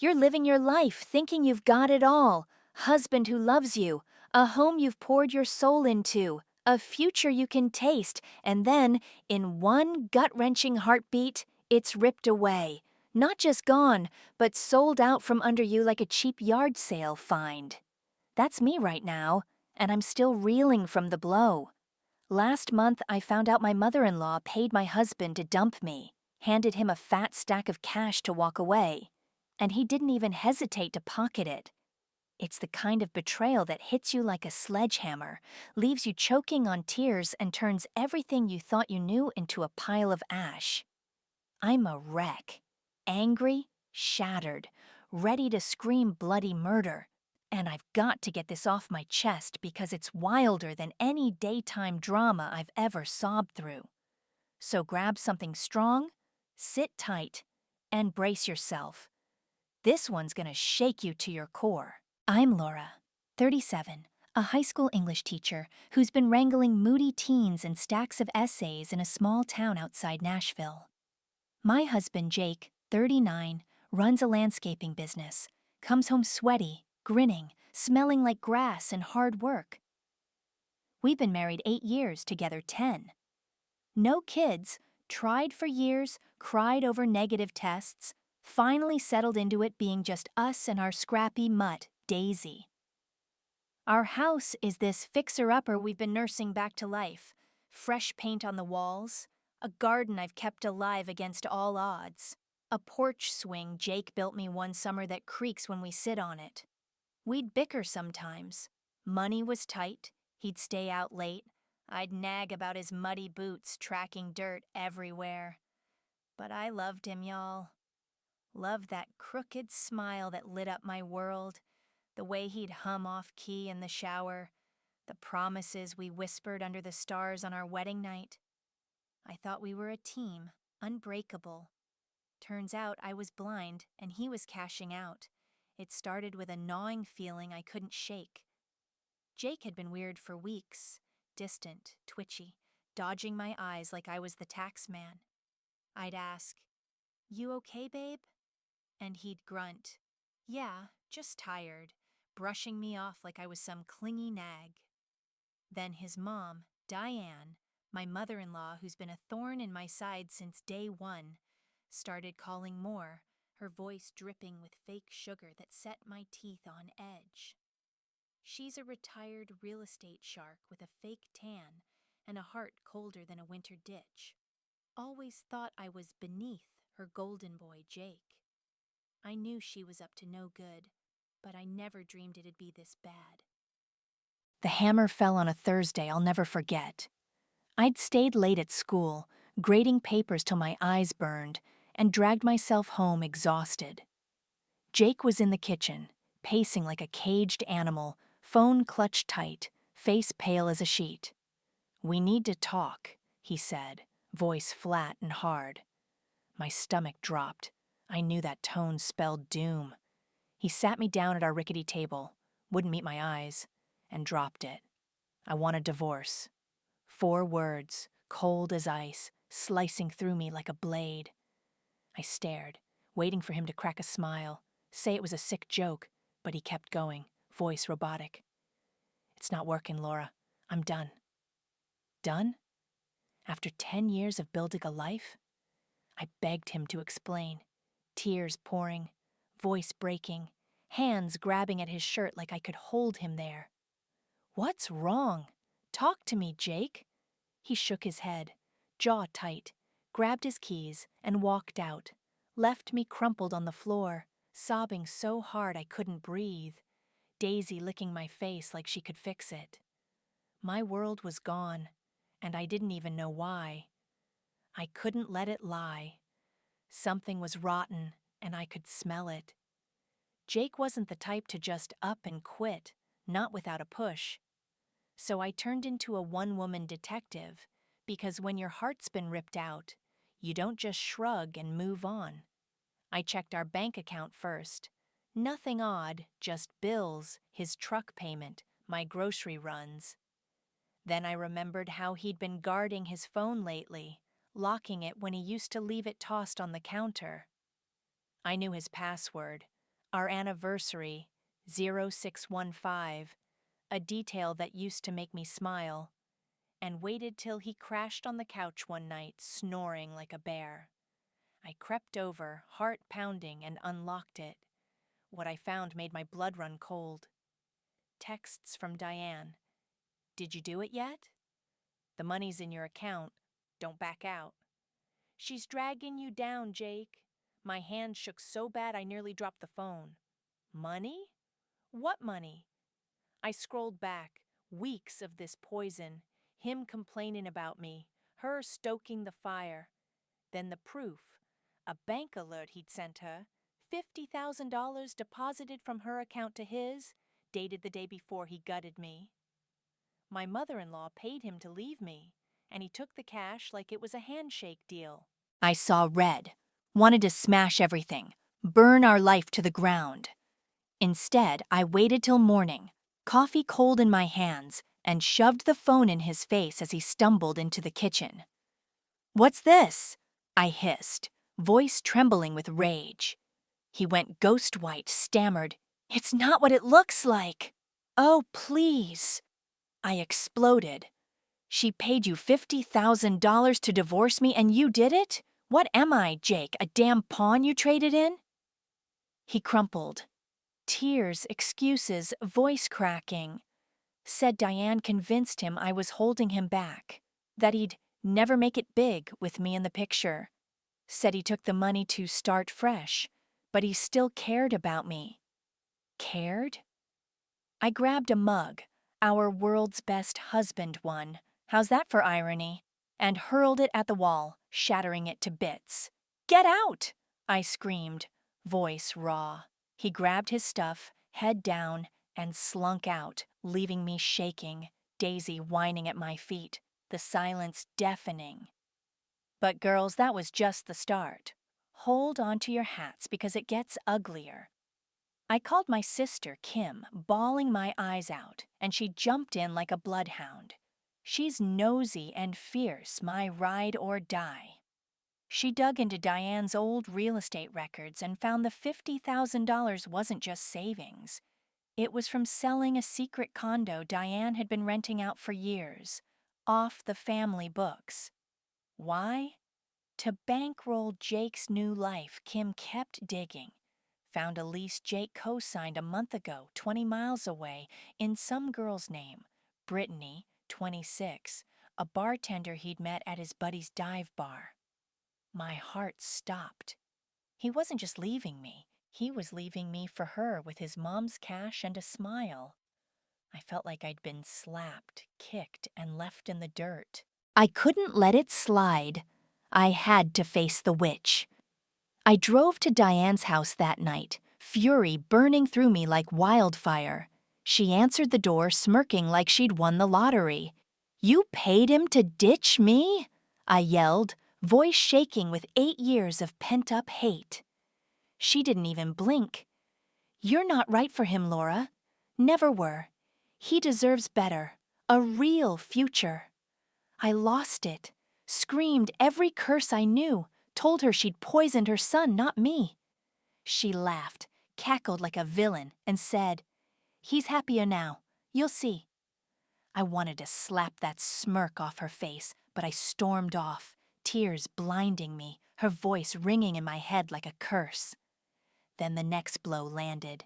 You're living your life thinking you've got it all: husband who loves you, a home you've poured your soul into, a future you can taste, and then, in one gut-wrenching heartbeat, it's ripped away. Not just gone, but sold out from under you like a cheap yard sale find. That's me right now, and I'm still reeling from the blow. Last month, I found out my mother-in-law paid my husband to dump me, handed him a fat stack of cash to walk away, and he didn't even hesitate to pocket it. It's the kind of betrayal that hits you like a sledgehammer, leaves you choking on tears, and turns everything you thought you knew into a pile of ash. I'm a wreck, angry, shattered, ready to scream bloody murder. And I've got to get this off my chest because it's wilder than any daytime drama I've ever sobbed through. So grab something strong, sit tight, and brace yourself. This one's gonna shake you to your core. I'm Laura, 37, a high school English teacher who's been wrangling moody teens and stacks of essays in a small town outside Nashville. My husband, Jake, 39, runs a landscaping business, comes home sweaty, grinning, smelling like grass and hard work. We've been married 8 years, together 10. No kids, tried for years, cried over negative tests, finally settled into it being just us and our scrappy mutt, Daisy. Our house is this fixer-upper we've been nursing back to life. Fresh paint on the walls, a garden I've kept alive against all odds, a porch swing Jake built me one summer that creaks when we sit on it. We'd bicker sometimes. Money was tight, he'd stay out late, I'd nag about his muddy boots tracking dirt everywhere. But I loved him, y'all. Loved that crooked smile that lit up my world, the way he'd hum off-key in the shower, the promises we whispered under the stars on our wedding night. I thought we were a team, unbreakable. Turns out I was blind and he was cashing out. It started with a gnawing feeling I couldn't shake. Jake had been weird for weeks, distant, twitchy, dodging my eyes like I was the tax man. I'd ask, "You okay, babe?" And he'd grunt, "Yeah, just tired," brushing me off like I was some clingy nag. Then his mom, Diane, my mother-in-law who's been a thorn in my side since day one, started calling more, her voice dripping with fake sugar that set my teeth on edge. She's a retired real estate shark with a fake tan and a heart colder than a winter ditch. Always thought I was beneath her golden boy, Jake. I knew she was up to no good, but I never dreamed it'd be this bad. The hammer fell on a Thursday I'll never forget. I'd stayed late at school, grading papers till my eyes burned, and dragged myself home exhausted. Jake was in the kitchen, pacing like a caged animal, phone clutched tight, face pale as a sheet. "We need to talk," he said, voice flat and hard. My stomach dropped. I knew that tone spelled doom. He sat me down at our rickety table, wouldn't meet my eyes, and dropped it. "I want a divorce." 4 words, cold as ice, slicing through me like a blade. I stared, waiting for him to crack a smile, say it was a sick joke, but he kept going, voice robotic. "It's not working, Laura. I'm done." Done? After 10 years of building a life? I begged him to explain, tears pouring, voice breaking, hands grabbing at his shirt like I could hold him there. "What's wrong? Talk to me, Jake." He shook his head, jaw tight, grabbed his keys, and walked out, left me crumpled on the floor, sobbing so hard I couldn't breathe, Daisy licking my face like she could fix it. My world was gone, and I didn't even know why. I couldn't let it lie. Something was rotten, and I could smell it. Jake wasn't the type to just up and quit, not without a push. So I turned into a one-woman detective, because when your heart's been ripped out, you don't just shrug and move on. I checked our bank account first. Nothing odd, just bills, his truck payment, my grocery runs. Then I remembered how he'd been guarding his phone lately, locking it when he used to leave it tossed on the counter. I knew his password, Our anniversary, 0615, a detail that used to make me smile, and waited till he crashed on the couch one night, snoring like a bear. I crept over, heart pounding, and unlocked it. What I found made my blood run cold. Texts from Diane. Did you do it yet? The money's in your account. Don't back out. She's dragging you down, Jake. My hand shook so bad I nearly dropped the phone. Money? What money? I scrolled back. Weeks of this poison. Him complaining about me. Her stoking the fire. Then the proof. A bank alert he'd sent her. $50,000 deposited from her account to his, dated the day before he gutted me. My mother-in-law paid him to leave me, and he took the cash like it was a handshake deal. I saw red, wanted to smash everything, burn our life to the ground. Instead, I waited till morning, coffee cold in my hands, and shoved the phone in his face as he stumbled into the kitchen. "What's this?" I hissed, voice trembling with rage. He went ghost white, stammered, "It's not what it looks like." "Oh, please." I exploded. "She paid you $50,000 to divorce me and you did it? What am I, Jake, a damn pawn you traded in?" He crumpled. Tears, excuses, voice cracking. Said Diane convinced him I was holding him back, that he'd never make it big with me in the picture. Said he took the money to start fresh, but he still cared about me. Cared? I grabbed a mug, our world's best husband one, how's that for irony, and hurled it at the wall, shattering it to bits. "Get out!" I screamed, voice raw. He grabbed his stuff, head down, and slunk out, leaving me shaking, Daisy whining at my feet, the silence deafening. But girls, that was just the start. Hold on to your hats because it gets uglier. I called my sister, Kim, bawling my eyes out, and she jumped in like a bloodhound. She's nosy and fierce, my ride or die. She dug into Diane's old real estate records and found the $50,000 wasn't just savings. It was from selling a secret condo Diane had been renting out for years, off the family books. Why? To bankroll Jake's new life, Kim kept digging. Found a lease Jake co-signed a month ago, 20 miles away, in some girl's name, Brittany, 26, a bartender he'd met at his buddy's dive bar. My heart stopped. He wasn't just leaving me. He was leaving me for her with his mom's cash and a smile. I felt like I'd been slapped, kicked, and left in the dirt. I couldn't let it slide. I had to face the witch. I drove to Diane's house that night, fury burning through me like wildfire. She answered the door, smirking like she'd won the lottery. "You paid him to ditch me?" I yelled, voice shaking with 8 years of pent-up hate. She didn't even blink. "You're not right for him, Laura. Never were. He deserves better. A real future." I lost it, screamed every curse I knew, told her she'd poisoned her son, not me. She laughed, cackled like a villain, and said, "He's happier now. You'll see." I wanted to slap that smirk off her face, but I stormed off, tears blinding me, her voice ringing in my head like a curse. Then the next blow landed.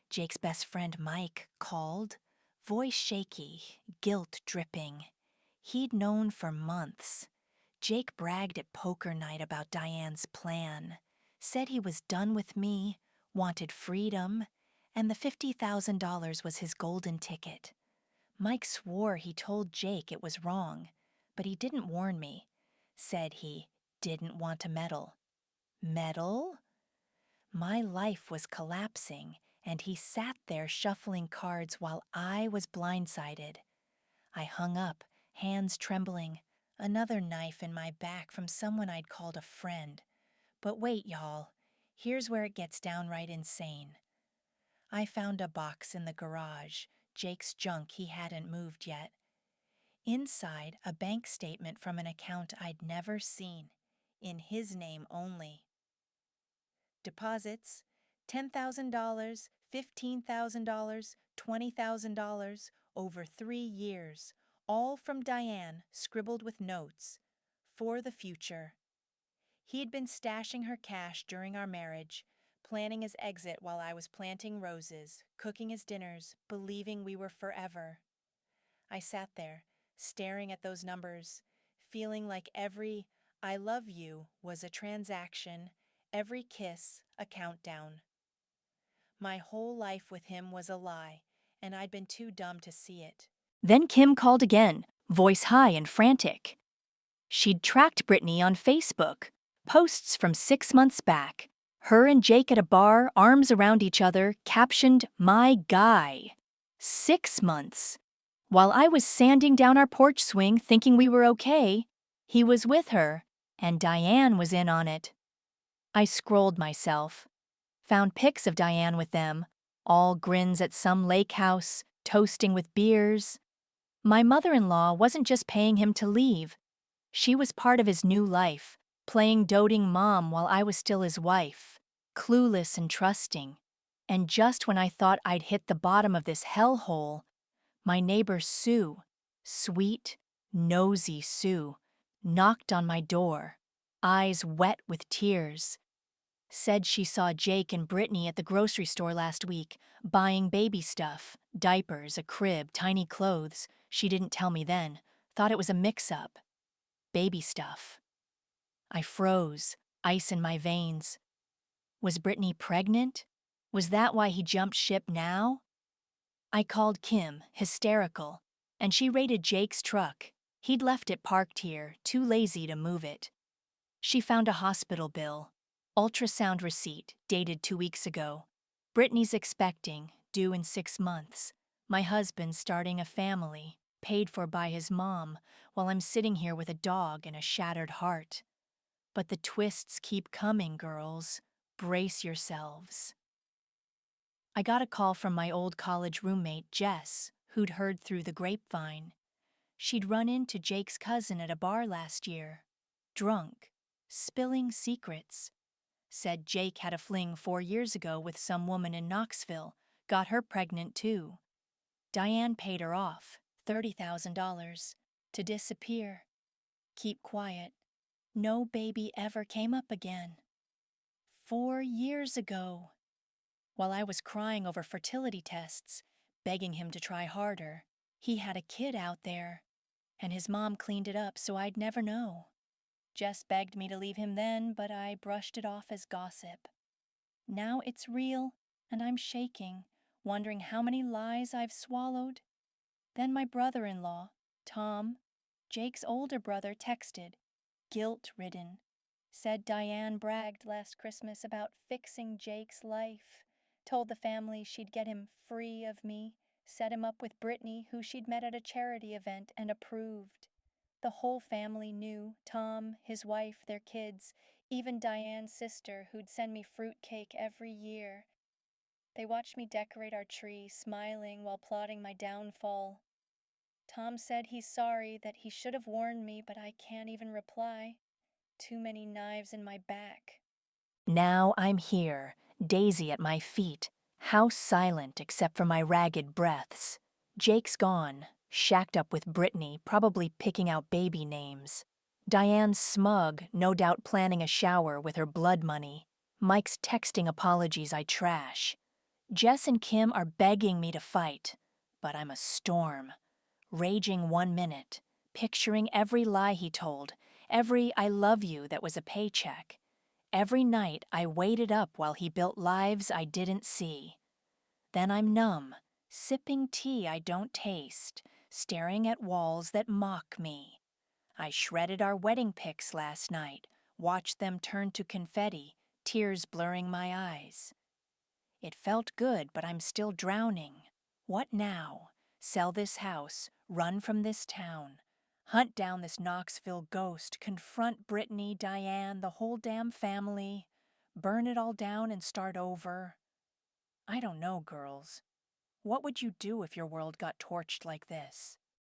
Jake's best friend Mike called, voice shaky, guilt dripping. He'd known for months. Jake bragged at poker night about Diane's plan, said he was done with me, wanted freedom, and the $50,000 was his golden ticket. Mike swore he told Jake it was wrong, but he didn't warn me. Said he didn't want to meddle. Meddle? My life was collapsing, and he sat there shuffling cards while I was blindsided. I hung up, hands trembling, another knife in my back from someone I'd called a friend. But wait, y'all, here's where it gets downright insane. I found a box in the garage, Jake's junk he hadn't moved yet. Inside, a bank statement from an account I'd never seen, in his name only. Deposits, $10,000, $15,000, $20,000 over 3 years, all from Diane, scribbled with notes. For the future. He'd been stashing her cash during our marriage, planning his exit while I was planting roses, cooking his dinners, believing we were forever. I sat there, staring at those numbers, feeling like every "I love you" was a transaction, every kiss a countdown. My whole life with him was a lie, and I'd been too dumb to see it. Then Kim called again, voice high and frantic. She'd tracked Brittany on Facebook, posts from 6 months back. Her and Jake at a bar, arms around each other, captioned, "My guy." 6 months. While I was sanding down our porch swing thinking we were okay, he was with her, and Diane was in on it. I scrolled myself, found pics of Diane with them, all grins at some lake house, toasting with beers. My mother-in-law wasn't just paying him to leave. She was part of his new life, playing doting mom while I was still his wife, clueless and trusting. And just when I thought I'd hit the bottom of this hellhole, my neighbor Sue, sweet, nosy Sue, knocked on my door, eyes wet with tears. Said she saw Jake and Brittany at the grocery store last week, buying baby stuff, diapers, a crib, tiny clothes. She didn't tell me then, thought it was a mix-up. Baby stuff. I froze, ice in my veins. Was Brittany pregnant? Was that why he jumped ship now? I called Kim, hysterical, and she raided Jake's truck. He'd left it parked here, too lazy to move it. She found a hospital bill, ultrasound receipt, dated 2 weeks ago. Brittany's expecting, due in 6 months. My husband's starting a family, paid for by his mom, while I'm sitting here with a dog and a shattered heart. But the twists keep coming, girls. Brace yourselves. I got a call from my old college roommate, Jess, who'd heard through the grapevine. She'd run into Jake's cousin at a bar last year, drunk, spilling secrets. Said Jake had a fling 4 years ago with some woman in Knoxville, got her pregnant too. Diane paid her off, $30,000, to disappear. Keep quiet. No baby ever came up again. 4 years ago. While I was crying over fertility tests, begging him to try harder, he had a kid out there, and his mom cleaned it up so I'd never know. Jess begged me to leave him then, but I brushed it off as gossip. Now it's real, and I'm shaking, wondering how many lies I've swallowed. Then my brother-in-law, Tom, Jake's older brother, texted, guilt-ridden. Said Diane bragged last Christmas about fixing Jake's life. Told the family she'd get him free of me, set him up with Brittany, who she'd met at a charity event and approved. The whole family knew, Tom, his wife, their kids, even Diane's sister, who'd send me fruitcake every year. They watched me decorate our tree, smiling while plotting my downfall. Tom said he's sorry, that he should have warned me, but I can't even reply. Too many knives in my back. Now I'm here, Daisy at my feet, house silent except for my ragged breaths. Jake's gone, shacked up with Brittany, probably picking out baby names. Diane's smug, no doubt planning a shower with her blood money. Mike's texting apologies I trash. Jess and Kim are begging me to fight, but I'm a storm. Raging 1 minute, picturing every lie he told, every "I love you" that was a paycheck. Every night I waited up while he built lives I didn't see. Then I'm numb, sipping tea I don't taste, staring at walls that mock me. I shredded our wedding pics last night, watched them turn to confetti, tears blurring my eyes. It felt good, but I'm still drowning. What now? Sell this house, run from this town, hunt down this Knoxville ghost, confront Brittany, Diane, the whole damn family, burn it all down and start over. I don't know, girls. What would you do if your world got torched like this?